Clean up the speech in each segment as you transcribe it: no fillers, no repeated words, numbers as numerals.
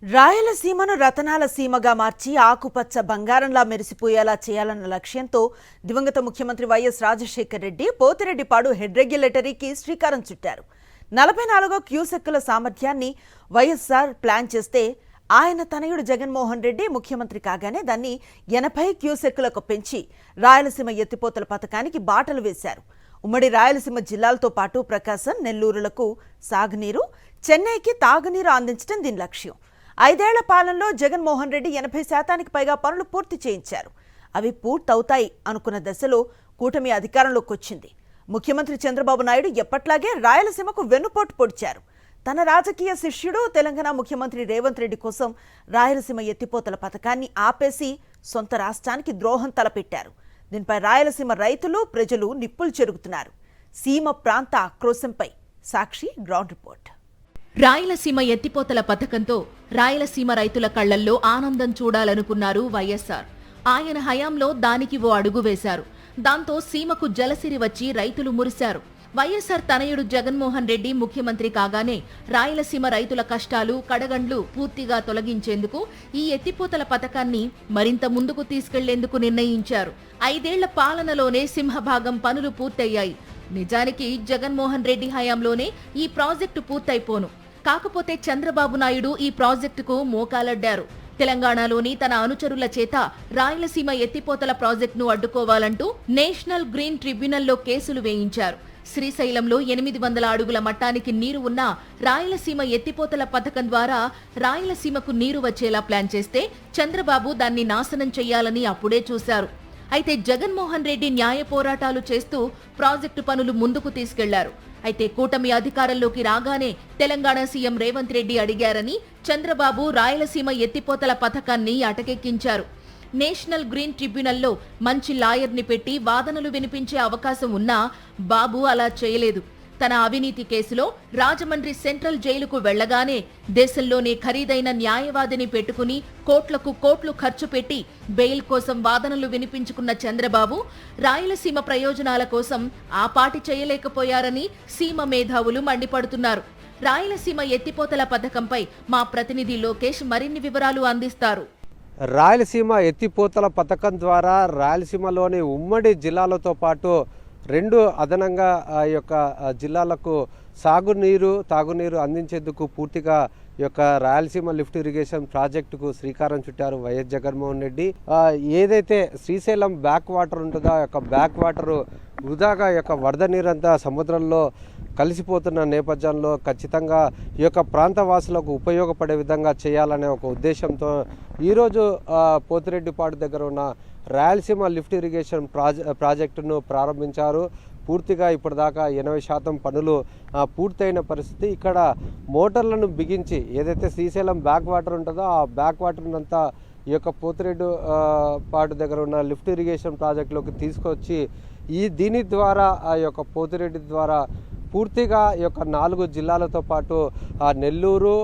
రాయలసీమను రతనాల సీమగా మార్చి ఆకుపచ్చ బంగారంలా మెరిసిపోయేలా చేయాలన్న లక్ష్యంతో దివంగత ముఖ్యమంత్రి వైఎస్ రాజశేఖర్ రెడ్డి పోతిరెడ్డిపాడు హెడ్ రెగ్యులేటరీకి శ్రీకారం చుట్టారు. 44 క్యూసెక్కుల సామర్థ్యాన్ని వైఎస్ఆర్ ప్లాన్ చేస్తే ఆయన తనయుడు జగన్మోహన్ రెడ్డి ముఖ్యమంత్రి కాగానే దాన్ని 80 క్యూసెక్కులకు పెంచి రాయలసీమ ఎత్తిపోతల పథకానికి బాటలు వేశారు. ఉమ్మడి రాయలసీమ జిల్లాలతో పాటు ప్రకాశం, నెల్లూరులకు సాగునీరు, చెన్నైకి తాగునీరు అందించడం దీని లక్ష్యం. 5 ఏళ్ల పాలనలో జగన్మోహన్ రెడ్డి 80% పైగా పనులు పూర్తి చేయించారు. అవి పూర్తవుతాయి అనుకున్న దశలో కూటమి అధికారంలోకి వచ్చింది. ముఖ్యమంత్రి చంద్రబాబు నాయుడు ఎప్పట్లాగే రాయలసీమకు వెన్నుపోటు పొడిచారు. తన రాజకీయ శిష్యుడు తెలంగాణ ముఖ్యమంత్రి రేవంత్ రెడ్డి కోసం రాయలసీమ ఎత్తిపోతల పథకాన్ని ఆపేసి సొంత రాష్ట్రానికి ద్రోహం తలపెట్టారు. దీనిపై రాయలసీమ రైతులు, ప్రజలు నిప్పులు చెరుగుతున్నారు. సీమ ప్రాంత ఆక్రోశంపై సాక్షి గ్రౌండ్ రిపోర్ట్. రాయలసీమ ఎత్తిపోతల పథకంతో రాయలసీమ రైతుల కళ్లల్లో ఆనందం చూడాలనుకున్నారు వైఎస్ఆర్. ఆయన హయాంలో దానికి ఓ అడుగు వేశారు. దాంతో సీమకు జలసిరి వచ్చి రైతులు మురిశారు. వైఎస్ఆర్ తనయుడు జగన్మోహన్ రెడ్డి ముఖ్యమంత్రి కాగానే రాయలసీమ రైతుల కష్టాలు, కడగండ్లు పూర్తిగా తొలగించేందుకు ఈ ఎత్తిపోతల పథకాన్ని మరింత ముందుకు తీసుకెళ్లేందుకు నిర్ణయించారు. 5 ఏళ్ల పాలనలోనే సింహభాగం పనులు పూర్తయ్యాయి. నిజానికి జగన్మోహన్ రెడ్డి హయాంలోనే ఈ ప్రాజెక్టు పూర్తయిపోను. కాకపోతే చంద్రబాబు నాయుడు ఈ ప్రాజెక్టుకు మోకాలడ్డారు. తెలంగాణలోని తన అనుచరుల చేత రాయలసీమ ఎత్తిపోతల ప్రాజెక్టును అడ్డుకోవాలంటూ నేషనల్ గ్రీన్ ట్రిబ్యునల్లో కేసులు వేయించారు. శ్రీశైలంలో 800 అడుగుల మట్టానికి నీరు ఉన్న రాయలసీమ ఎత్తిపోతల పథకం ద్వారా రాయలసీమకు నీరు వచ్చేలా ప్లాన్ చేస్తే చంద్రబాబు దాన్ని నాశనం చెయ్యాలని అప్పుడే చూశారు. అయితే జగన్మోహన్ రెడ్డి న్యాయ పోరాటాలు చేస్తూ ప్రాజెక్టు పనులు ముందుకు తీసుకెళ్లారు. అయితే కూటమి అధికారంలోకి రాగానే తెలంగాణ సీఎం రేవంత్ రెడ్డి అడిగారని చంద్రబాబు రాయలసీమ ఎత్తిపోతల పథకాన్ని అటకెక్కించారు. నేషనల్ గ్రీన్ ట్రిబ్యునల్లో మంచి లాయర్ని పెట్టి వాదనలు వినిపించే అవకాశం ఉన్నా బాబు అలా చేయలేదు. తన అవినీతి కేసులో రాజమండ్రి సెంట్రల్ జైలుకు వెళ్లగానే దేశంలోనే ఖరీదైన న్యాయవాదిని పెట్టుకుని కోట్లు ఖర్చు పెట్టి బెయిల్ కోసం వాదనలు వినిపించుకున్న చంద్రబాబు రాయలసీమ ప్రయోజనాల కోసం ఆ పాటి చేయలేకపోయారని సీమ మేధావులు మండిపడుతున్నారు. రాయలసీమ ఎత్తిపోతల పథకంపై మా ప్రతినిధి లోకేష్ మరిన్ని వివరాలు అందిస్తారు. రాయలసీమ ఎత్తిపోతల పథకం ద్వారా రాయలసీమలోని ఉమ్మడి జిల్లాలతో పాటు 2 అదనంగా యొక్క జిల్లాలకు తాగునీరు అందించేందుకు పూర్తిగా ఈ యొక్క రాయలసీమ లిఫ్ట్ ఇరిగేషన్ ప్రాజెక్టుకు శ్రీకారం చుట్టారు వైఎస్ జగన్మోహన్ రెడ్డి. ఏదైతే శ్రీశైలం బ్యాక్ వాటర్ ఉంటుందో ఆ యొక్క బ్యాక్ వాటర్ వృధాగా యొక్క వరద నీరంతా సముద్రంలో కలిసిపోతున్న నేపథ్యంలో ఖచ్చితంగా ఈ యొక్క ప్రాంతవాసులకు ఉపయోగపడే విధంగా చేయాలనే ఒక ఉద్దేశంతో ఈరోజు పోతిరెడ్డిపాడు దగ్గర ఉన్న రాయలసీమ లిఫ్ట్ ఇరిగేషన్ ప్రాజెక్టును ప్రారంభించారు. పూర్తిగా ఇప్పటిదాకా 80% పనులు పూర్తయిన పరిస్థితి. ఇక్కడ మోటార్లను బిగించి ఏదైతే శ్రీశైలం బ్యాక్ వాటర్ ఉంటుందో ఆ బ్యాక్ వాటర్ అంతా ఈ యొక్క పోతిరెడ్డిపాడు దగ్గర ఉన్న లిఫ్ట్ ఇరిగేషన్ ప్రాజెక్టులోకి తీసుకొచ్చి దీని ద్వారా ఆ యొక్క పోతిరెడ్డి ద్వారా పూర్తిగా ఈ యొక్క 4 జిల్లాలతో పాటు నెల్లూరు,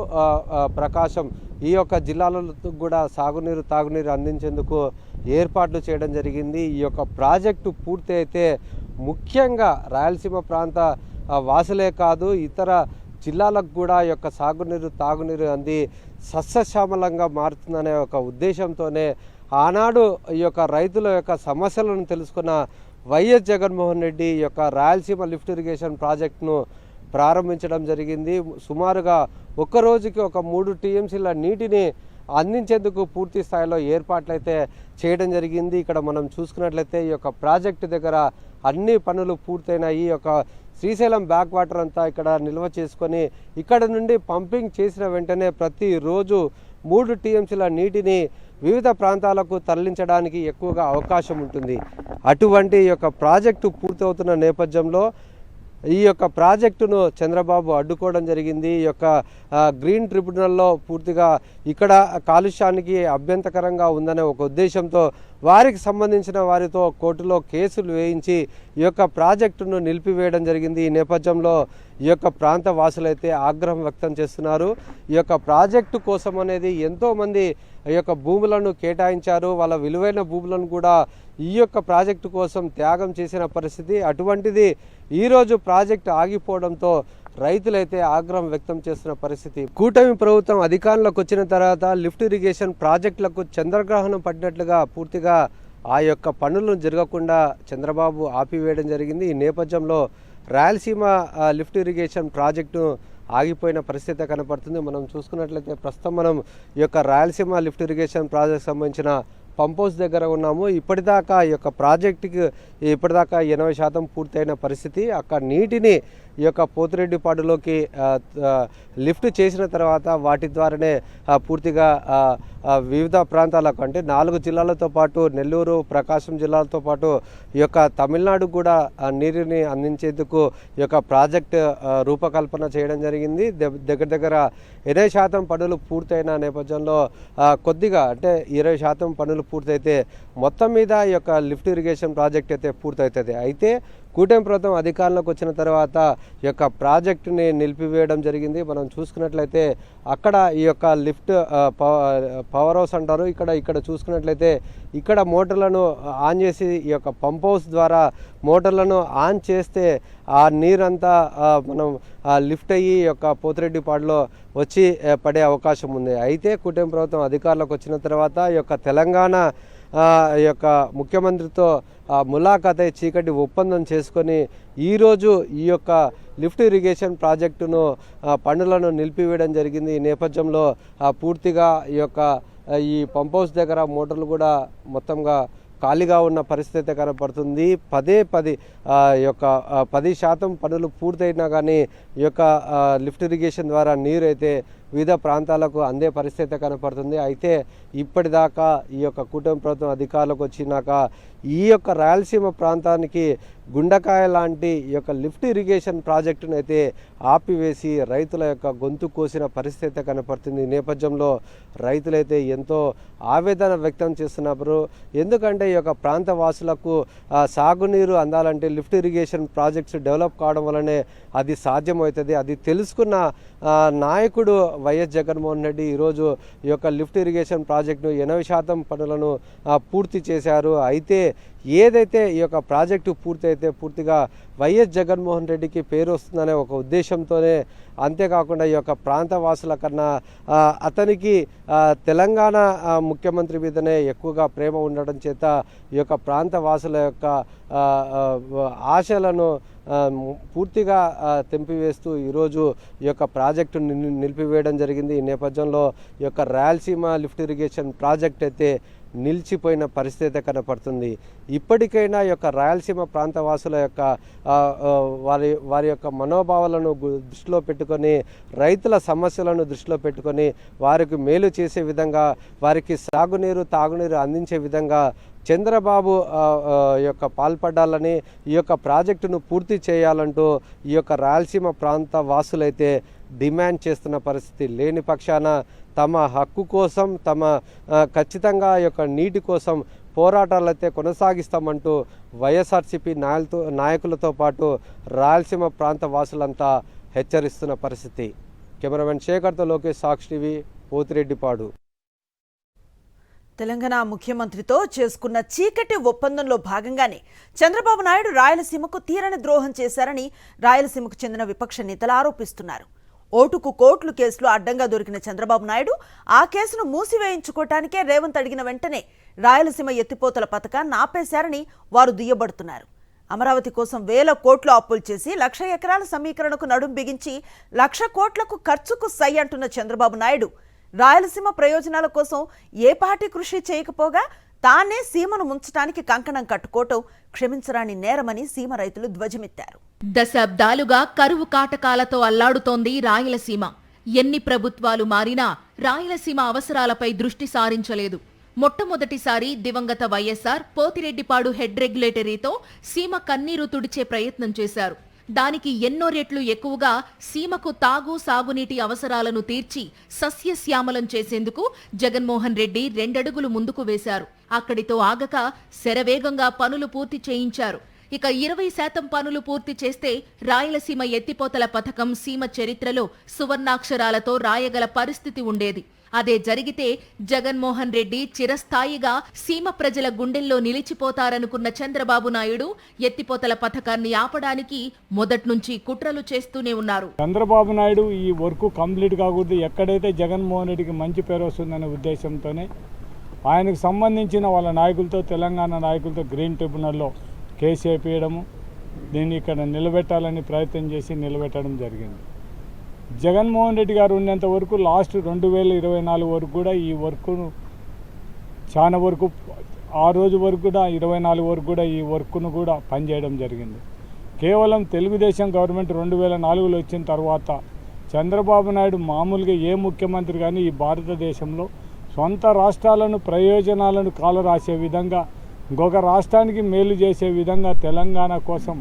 ప్రకాశం ఈ యొక్క జిల్లాలకు కూడా తాగునీరు అందించేందుకు ఏర్పాట్లు చేయడం జరిగింది. ఈ యొక్క ప్రాజెక్టు పూర్తి అయితే ముఖ్యంగా రాయలసీమ ప్రాంత వాసులే కాదు ఇతర జిల్లాలకు కూడా ఈ యొక్క తాగునీరు అంది సస్యశ్యామలంగా మారుతుందనే ఒక ఉద్దేశంతోనే ఆనాడు ఈ యొక్క రైతుల యొక్క సమస్యలను తెలుసుకున్న వైఎస్ జగన్మోహన్ రెడ్డి ఈ యొక్క రాయలసీమ లిఫ్ట్ ఇరిగేషన్ ప్రాజెక్టును ప్రారంభించడం జరిగింది. సుమారుగా ఒక్క రోజుకి ఒక 3 టీఎంసీల నీటిని అందించేందుకు పూర్తి స్థాయిలో ఏర్పాట్లయితే చేయడం జరిగింది. ఇక్కడ మనం చూసుకున్నట్లయితే ఈ యొక్క ప్రాజెక్టు దగ్గర అన్ని పనులు పూర్తయినాయి. ఈ యొక్క శ్రీశైలం బ్యాక్ వాటర్ అంతా ఇక్కడ నిల్వ చేసుకొని ఇక్కడ నుండి పంపింగ్ చేసిన వెంటనే ప్రతిరోజు 3 టీఎంసీల నీటిని వివిధ ప్రాంతాలకు తరలించడానికి ఎక్కువగా అవకాశం ఉంటుంది. అటువంటి ఈ యొక్క ప్రాజెక్టు పూర్తవుతున్న నేపథ్యంలో ఈ యొక్క ప్రాజెక్టును చంద్రబాబు అడ్డుకోవడం జరిగింది. ఈ యొక్క గ్రీన్ ట్రిబ్యునల్లో పూర్తిగా ఇక్కడ కాలుష్యానికి అభ్యంతకరంగా ఉందనే ఒక ఉద్దేశంతో వారికి సంబంధించిన వారితో కోర్టులో కేసులు వేయించి ఈ యొక్క ప్రాజెక్టును నిలిపివేయడం జరిగింది. ఈ నేపథ్యంలో ఈ యొక్క ప్రాంత వాసులైతే ఆగ్రహం వ్యక్తం చేస్తున్నారు. ఈ యొక్క ప్రాజెక్టు కోసం అనేది ఎంతోమంది ఈ యొక్క భూములను కేటాయించారు. వాళ్ళ విలువైన భూములను కూడా ఈ యొక్క ప్రాజెక్టు కోసం త్యాగం చేసిన పరిస్థితి. అటువంటిది ఈరోజు ప్రాజెక్టు ఆగిపోవడంతో రైతులైతే ఆగ్రహం వ్యక్తం చేస్తున్న పరిస్థితి. కూటమి ప్రభుత్వం అధికారంలోకి వచ్చిన తర్వాత లిఫ్ట్ ఇరిగేషన్ ప్రాజెక్టులకు చంద్రగ్రహణం పడినట్లుగా పూర్తిగా ఆ యొక్క పనులను జరగకుండా చంద్రబాబు ఆపివేయడం జరిగింది. ఈ నేపథ్యంలో రాయలసీమ లిఫ్ట్ ఇరిగేషన్ ప్రాజెక్టు ఆగిపోయిన పరిస్థితి కనపడుతుంది. మనం చూసుకున్నట్లయితే ప్రస్తుతం మనం ఈ యొక్క రాయలసీమ లిఫ్ట్ ఇరిగేషన్ ప్రాజెక్ట్ సంబంధించిన పంప్ హౌస్ దగ్గర ఉన్నాము. ఇప్పటిదాకా ఈ యొక్క ప్రాజెక్టుకి ఇప్పటిదాకా 80% పూర్తయిన పరిస్థితి. అక్కడ నీటిని ఈ యొక్క పోతిరెడ్డిపాడులోకి లిఫ్ట్ చేసిన తర్వాత వాటి ద్వారానే పూర్తిగా వివిధ ప్రాంతాలకు అంటే 4 జిల్లాలతో పాటు నెల్లూరు, ప్రకాశం జిల్లాలతో పాటు ఈ యొక్క తమిళనాడు కూడా నీరుని అందించేందుకు ఈ యొక్క ప్రాజెక్ట్ రూపకల్పన చేయడం జరిగింది. దగ్గర 20% పనులు పూర్తయిన నేపథ్యంలో కొద్దిగా అంటే 20% పనులు పూర్తయితే మొత్తం మీద ఈ యొక్క లిఫ్ట్ ఇరిగేషన్ ప్రాజెక్ట్ అయితే పూర్తవుతుంది. అయితే కూటమి ప్రభుత్వం అధికారంలోకి వచ్చిన తర్వాత ఈ యొక్క ప్రాజెక్టుని నిలిపివేయడం జరిగింది. మనం చూసుకున్నట్లయితే అక్కడ ఈ యొక్క లిఫ్ట్ పవర్ హౌస్ అంటారు. ఇక్కడ చూసుకున్నట్లయితే ఇక్కడ మోటార్లను ఆన్ చేసి ఈ యొక్క పంప్ హౌస్ ద్వారా మోటార్లను ఆన్ చేస్తే ఆ నీరంతా మనం లిఫ్ట్ అయ్యి ఈ యొక్క పోతిరెడ్డిపాడులో వచ్చి పడే అవకాశం ఉంది. అయితే కూటమి ప్రభుత్వం అధికారంలోకి వచ్చిన తర్వాత ఈ యొక్క తెలంగాణ ఈ యొక్క ముఖ్యమంత్రితో ములాఖాత్ అయి చీకటి ఒప్పందం చేసుకొని ఈరోజు ఈ యొక్క లిఫ్ట్ ఇరిగేషన్ ప్రాజెక్టును పనులను నిలిపివేయడం జరిగింది. ఈ నేపథ్యంలో పూర్తిగా ఈ పంప్ హౌస్ దగ్గర మోటార్లు కూడా మొత్తంగా ఖాళీగా ఉన్న పరిస్థితి కనపడుతుంది. 10% పనులు పూర్తయినా కానీ ఈ యొక్క లిఫ్ట్ ఇరిగేషన్ ద్వారా నీరు అయితే వివిధ ప్రాంతాలకు అందే పరిస్థితి కనపడుతుంది. అయితే ఇప్పటిదాకా ఈ యొక్క కూటమి ప్రభుత్వం అధికారులకు వచ్చినాక ఈ యొక్క రాయలసీమ ప్రాంతానికి గుండకాయ లాంటి ఈ యొక్క లిఫ్ట్ ఇరిగేషన్ ప్రాజెక్టును అయితే ఆపివేసి రైతుల యొక్క గొంతు కోసిన పరిస్థితి కనపడుతుంది. ఈ నేపథ్యంలో రైతులైతే ఎంతో ఆవేదన వ్యక్తం చేస్తున్నారు. ఎందుకంటే ఈ యొక్క ప్రాంత వాసులకు సాగునీరు అందాలంటే లిఫ్ట్ ఇరిగేషన్ ప్రాజెక్ట్స్ డెవలప్ కావడం వల్లనే అది సాధ్యమవుతుంది. అది తెలుసుకున్న నాయకుడు వైఎస్ జగన్మోహన్ రెడ్డి ఈరోజు ఈ యొక్క లిఫ్ట్ ఇరిగేషన్ ప్రాజెక్టును 80% పనులను పూర్తి చేశారు. అయితే ఏదైతే ఈ యొక్క ప్రాజెక్టు పూర్తయితే పూర్తిగా వైఎస్ జగన్మోహన్ రెడ్డికి పేరు వస్తుందనే ఒక ఉద్దేశంతోనే, అంతేకాకుండా ఈ యొక్క ప్రాంత వాసుల కన్నా అతనికి తెలంగాణ ముఖ్యమంత్రి మీదనే ఎక్కువగా ప్రేమ ఉండడం చేత ఈ యొక్క ప్రాంత వాసుల యొక్క ఆశలను పూర్తిగా తెంపివేస్తూ ఈరోజు ఈ యొక్క ప్రాజెక్టు నిలిపివేయడం జరిగింది. ఈ నేపథ్యంలో ఈ యొక్క రాయలసీమ లిఫ్ట్ ఇరిగేషన్ ప్రాజెక్ట్ అయితే నిలిచిపోయిన పరిస్థితి కనపడుతుంది. ఇప్పటికైనా ఈ యొక్క రాయలసీమ ప్రాంత వాసుల యొక్క వారి యొక్క మనోభావాలను దృష్టిలో పెట్టుకొని, రైతుల సమస్యలను దృష్టిలో పెట్టుకొని వారికి మేలు చేసే విధంగా, వారికి సాగునీరు తాగునీరు అందించే విధంగా చంద్రబాబు యొక్క పాల్పడాలని, ఈ యొక్క ప్రాజెక్టును పూర్తి చేయాలంటూ ఈ యొక్క రాయలసీమ ప్రాంత వాసులైతే డిమాండ్ చేస్తున్న పరిస్థితి. లేని పక్షాన తమ హక్కు కోసం, ఖచ్చితంగా ఈ యొక్క నీటి కోసం పోరాటాలు అయితే కొనసాగిస్తామంటూ వైఎస్ఆర్సీపీ నాయకులతో పాటు రాయలసీమ ప్రాంత వాసులంతా హెచ్చరిస్తున్న పరిస్థితి. కెమెరామెన్ శేఖర్తో లోకేష్, సాక్షి టీవీ, పోతిరెడ్డిపాడు. తెలంగాణ ముఖ్యమంత్రితో చేసుకున్న చీకటి ఒప్పందంలో భాగంగానే చంద్రబాబు నాయుడు రాయలసీమకు తీరని ద్రోహం చేశారని రాయలసీమకు చెందిన విపక్ష నేతలు ఆరోపిస్తున్నారు. ఓటుకు కోట్లు కేసులో అడ్డంగా దొరికిన చంద్రబాబు నాయుడు ఆ కేసును మూసివేయించుకోవటానికే రేవంత్ అడిగిన వెంటనే రాయలసీమ ఎత్తిపోతల పథకాన్ని ఆపేశారని వారు దుయ్యబడుతున్నారు. అమరావతి కోసం 1000 కోట్లు అప్పులు చేసి 1,00,000 ఎకరాల సమీకరణకు నడుం బిగించి 1,00,000 కోట్లకు ఖర్చుకు సై అంటున్న చంద్రబాబు నాయుడు రాయలసీమ ప్రయోజనాల కోసం ఏ పార్టీ కృషి చేయకపోగా తానే సీమను ముంచడానికి కంకణం కట్టుకోవటం క్షమించరాని నేరమని సీమ రైతులు ధ్వజమెత్తారు. దశాబ్దాలుగా కరువు కాటకాలతో అల్లాడుతోంది రాయలసీమ. ఎన్ని ప్రభుత్వాలు మారినా రాయలసీమ అవసరాలపై దృష్టి సారించలేదు. మొట్టమొదటిసారి దివంగత వైఎస్ఆర్ పోతిరెడ్డిపాడు హెడ్ రెగ్యులేటరీతో సీమ కన్నీరు తుడిచే ప్రయత్నం చేశారు. దానికి ఎన్నో రెట్లు ఎక్కువగా సీమకు తాగు సాగునీటి అవసరాలను తీర్చి సస్యశ్యామలం చేసేందుకు జగన్మోహన్ రెడ్డి 2 అడుగులు ముందుకు వేశారు. అక్కడితో ఆగక శరవేగంగా పనులు పూర్తి చేయించారు. ఇక 20% పనులు పూర్తి చేస్తే రాయలసీమ ఎత్తిపోతల పథకం సీమ చరిత్రలో సువర్ణాక్షరాలతో రాయగల పరిస్థితి ఉండేది. అదే జరిగితే జగన్మోహన్ రెడ్డి చిరస్థాయిగా సీమ ప్రజల గుండెల్లో నిలిచిపోతారనుకున్న చంద్రబాబు నాయుడు ఎత్తిపోతల పథకాన్ని ఆపడానికి మొదట్నుంచి కుట్రలు చేస్తూనే ఉన్నారు. చంద్రబాబు నాయుడు ఈ వర్క్ కంప్లీట్ కాకూడదు, ఎక్కడైతే జగన్మోహన్ రెడ్డికి మంచి పేరు వస్తుందనే ఉద్దేశంతోనే ఆయనకు సంబంధించిన వాళ్ళ నాయకులతో, తెలంగాణ నాయకులతో గ్రీన్ ట్రిబ్యునల్లో కేసు వేయించడము, దీన్ని ఇక్కడ నిలబెట్టాలని ప్రయత్నం చేసి నిలబెట్టడం జరిగింది. జగన్మోహన్ రెడ్డి గారు ఉన్నంత వరకు లాస్ట్ 2024 వరకు కూడా ఈ వర్క్ను చాలా వరకు ఆ రోజు వరకు కూడా 24 వరకు కూడా ఈ వర్క్ను కూడా పనిచేయడం జరిగింది. కేవలం తెలుగుదేశం గవర్నమెంట్ 2004లో వచ్చిన తర్వాత చంద్రబాబు నాయుడు మామూలుగా ఏ ముఖ్యమంత్రి కానీ ఈ భారతదేశంలో సొంత రాష్ట్రాలను ప్రయోజనాలను కాలరాసే విధంగా, ఇంకొక రాష్ట్రానికి మేలు చేసే విధంగా తెలంగాణ కోసం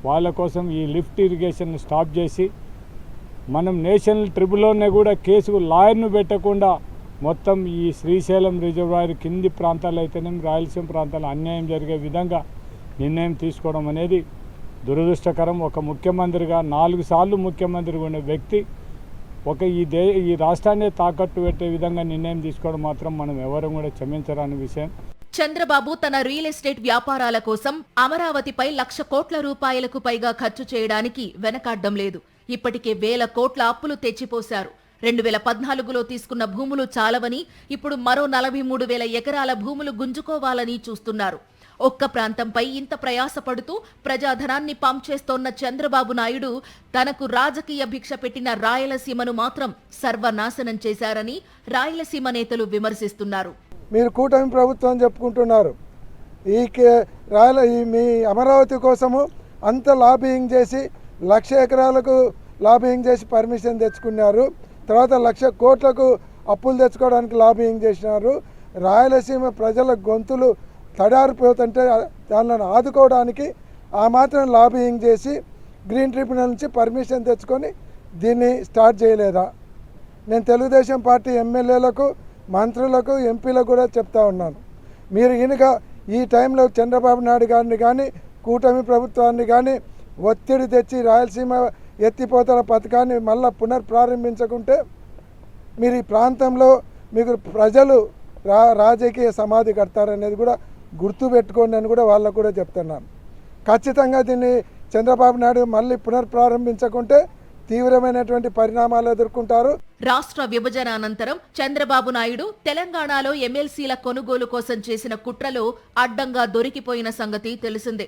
వాళ్ళ కోసం ఈ లిఫ్ట్ ఇరిగేషన్ స్టాప్ చేసి మనం నేషనల్ ట్రిబ్యునల్లోనే కూడా కేసుకు లాయర్ను పెట్టకుండా మొత్తం ఈ శ్రీశైలం రిజర్వాయర్ కింది ప్రాంతాలు అయితేనేమి రాయలసీమ ప్రాంతాలు అన్యాయం జరిగే విధంగా నిర్ణయం తీసుకోవడం అనేది దురదృష్టకరం. ఒక ముఖ్యమంత్రిగా 4 సార్లు ముఖ్యమంత్రిగా ఉండే వ్యక్తి ఈ రాష్ట్రాన్ని తాకట్టు పెట్టే విధంగా నిర్ణయం తీసుకోవడం మాత్రం మనం ఎవరు కూడా క్షమించరాని విషయం. చంద్రబాబు తన రియల్ ఎస్టేట్ వ్యాపారాల కోసం అమరావతిపై 1,00,000 కోట్ల రూపాయలకు పైగా ఖర్చు చేయడానికి వెనకాడ్డం లేదు. ఇప్పటికే 1,000 కోట్ల అప్పులు తెచ్చిపోశారు. 2014లో తీసుకున్న భూములు చాలవని ఇప్పుడు మరో 43,000 ఎకరాల భూములు గుంజుకోవాలని చూస్తున్నారు. ఒక్క ప్రాంతంపై ఇంత ప్రయాసపడుతూ ప్రజాధనాన్ని పంప్ చేస్తోన్న చంద్రబాబు నాయుడు తనకు రాజకీయ భిక్ష పెట్టిన రాయలసీమను మాత్రం సర్వనాశనం చేశారని రాయలసీమ నేతలు విమర్శిస్తున్నారు. మీరు కూటమి ప్రభుత్వం చెప్పుకుంటున్నారు, మీ అమరావతి కోసము అంత లాబింగ్ చేసి 1,00,000 ఎకరాలకు లాబింగ్ చేసి పర్మిషన్ తెచ్చుకున్నారు. తర్వాత 1,00,000 కోట్లకు అప్పులు తెచ్చుకోవడానికి లాబింగ్ చేసినారు. రాయలసీమ ప్రజల గొంతులు తడారిపోతుంటే దానిని ఆదుకోవడానికి ఆ మాత్రం లాబింగ్ చేసి గ్రీన్ ట్రిబ్యునల్ నుంచి పర్మిషన్ తెచ్చుకొని దీన్ని స్టార్ట్ చేయలేదా? నేను తెలుగుదేశం పార్టీ ఎమ్మెల్యేలకు, మంత్రులకు, ఎంపీలకు కూడా చెప్తా ఉన్నాను, మీరు ఈయనగా ఈ టైంలో చంద్రబాబు నాయుడు గారిని కానీ కూటమి ప్రభుత్వాన్ని కానీ ఒత్తిడి తెచ్చి రాయలసీమ ఎత్తిపోతల పథకాన్ని మళ్ళీ పునఃప్రారంభించకుంటే మీరు ఈ ప్రాంతంలో మీకు ప్రజలు రాజకీయ సమాధి కడతారనేది కూడా గుర్తుపెట్టుకోండి అని కూడా వాళ్ళకు కూడా చెప్తున్నాను. ఖచ్చితంగా దీన్ని చంద్రబాబు నాయుడు మళ్ళీ పునఃప్రారంభించకుంటే తీవ్రమైనటువంటి పరిణామాలు ఎదుర్కొంటారు. రాష్ట్ర విభజన అనంతరం చంద్రబాబు నాయుడు తెలంగాణలో ఎమ్మెల్సీల కొనుగోలు కోసం చేసిన కుట్రలో అడ్డంగా దొరికిపోయిన సంగతి తెలిసిందే.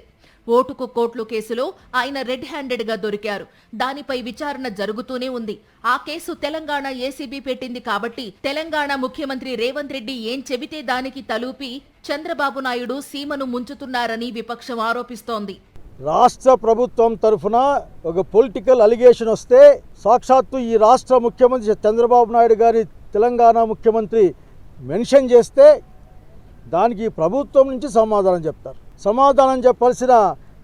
ఓటుకు కోట్లు కేసులో ఆయన రెడ్ హ్యాండెడ్ గా దొరికారు. దానిపై విచారణ జరుగుతూనే ఉంది. ఆ కేసు తెలంగాణ ఏసీబీ పెట్టింది కాబట్టి తెలంగాణ ముఖ్యమంత్రి రేవంత్ రెడ్డి ఏం చెబితే దానికి తలూపి చంద్రబాబు నాయుడు సీమను ముంచుతున్నారని విపక్షం ఆరోపిస్తోంది. రాష్ట్ర ప్రభుత్వం తరఫున ఒక పొలిటికల్ అలిగేషన్ వస్తే సాక్షాత్తు ఈ రాష్ట్ర ముఖ్యమంత్రి చంద్రబాబు నాయుడు గారి తెలంగాణ ముఖ్యమంత్రి మెన్షన్ చేస్తే దానికి ప్రభుత్వం నుంచి సమాధానం చెప్తారు. సమాధానం చెప్పాల్సిన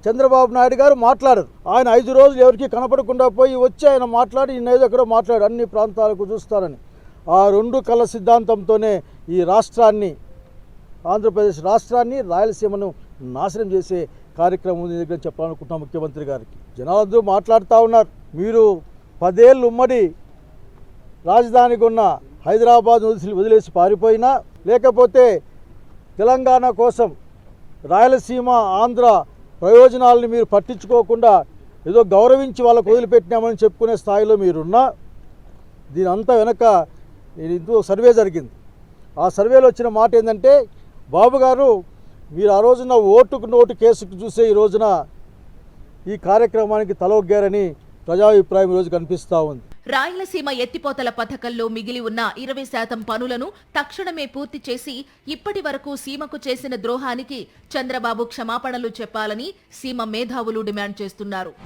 చంద్రబాబు నాయుడు గారు మాట్లాడరు. ఆయన 5 రోజులు ఎవరికి కనపడకుండా పోయి వచ్చి ఆయన మాట్లాడి ఇన్నేదో ఎక్కడో మాట్లాడు అన్ని ప్రాంతాలకు చూస్తారని ఆ 2 కళ్ళ సిద్ధాంతంతోనే ఈ రాష్ట్రాన్ని, ఆంధ్రప్రదేశ్ రాష్ట్రాన్ని, రాయలసీమను నాశనం చేసే కార్యక్రమం దగ్గర చెప్పాలనుకుంటున్నాం ముఖ్యమంత్రి గారికి. జనాలందరూ మాట్లాడుతూ ఉన్నారు, మీరు 10 ఏళ్ళు ఉమ్మడి రాజధానికి ఉన్న హైదరాబాద్ వదిలేసి పారిపోయినా, లేకపోతే తెలంగాణ కోసం రాయలసీమ, ఆంధ్ర ప్రయోజనాలను మీరు పట్టించుకోకుండా ఏదో గౌరవించి వాళ్ళకు వదిలిపెట్టినామని చెప్పుకునే స్థాయిలో మీరున్నా, దీని అంతా వెనక ఇంకో సర్వే జరిగింది. ఆ సర్వేలో వచ్చిన మాట ఏంటంటే, బాబు గారు మీరు ఆ రోజున ఓటుకు నోటు కేసుకు చూసే ఈ రోజున ఈ కార్యక్రమానికి తలొగ్గారని ప్రజాభిప్రాయం ఈరోజు కనిపిస్తూ ఉంది. రాయలసీమ ఎత్తిపోతల పథకంలో మిగిలి ఉన్న 20% పనులను తక్షణమే పూర్తి చేసి ఇప్పటి వరకు సీమకు చేసిన ద్రోహానికి చంద్రబాబు క్షమాపణలు చెప్పాలని సీమ మేధావులు డిమాండ్ చేస్తున్నారు.